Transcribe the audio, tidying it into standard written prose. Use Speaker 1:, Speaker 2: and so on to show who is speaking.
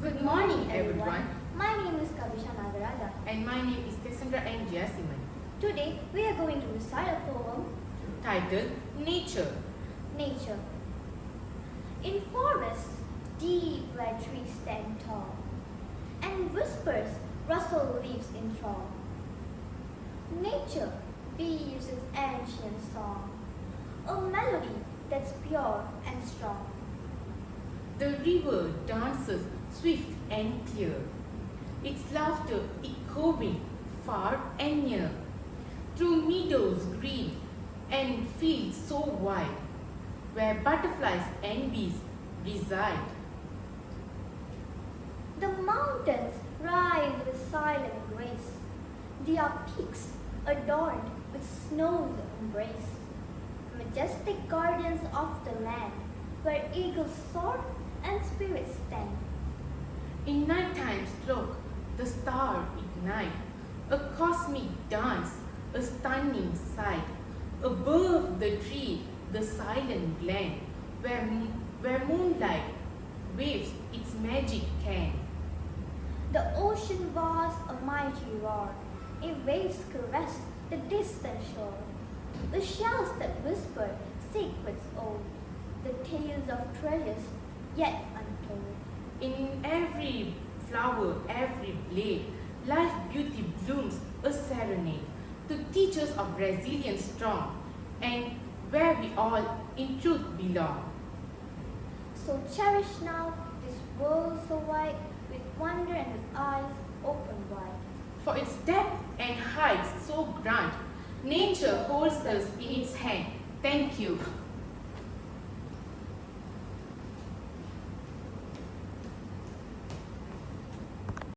Speaker 1: Good morning, everyone.
Speaker 2: My name is Kavisha Nagaraja.
Speaker 1: And my name is Cassandra N. Jasiman.
Speaker 2: Today we are going to recite a poem
Speaker 1: Titled Nature.
Speaker 2: Nature. In forests deep where trees stand tall, and whispers rustle leaves in thrall, nature weaves its ancient song, a melody that's pure and strong.
Speaker 1: The river dances swift and clear, its laughter echoing far and near, through meadows green and fields so wide, where butterflies and bees reside.
Speaker 2: The mountains rise with silent grace, their peaks adorned with snow's embrace, majestic guardians of the land, where eagles soar and spirits stand.
Speaker 1: In nighttime's cloak, the stars ignite, a cosmic dance, a stunning sight. Above the tree, the silent glen, where moonlight waves its magic can.
Speaker 2: The ocean was a mighty roar, in waves caressed the distant shore. The shells that whispered secrets old, the tales of treasures yet untold.
Speaker 1: In every flower, every blade, life beauty blooms a serenade to teach us of resilience strong and where we all in truth belong.
Speaker 2: So cherish now this world so wide, with wonder and with eyes open wide.
Speaker 1: For its depth and heights so grand, nature holds us in its hand. Thank you.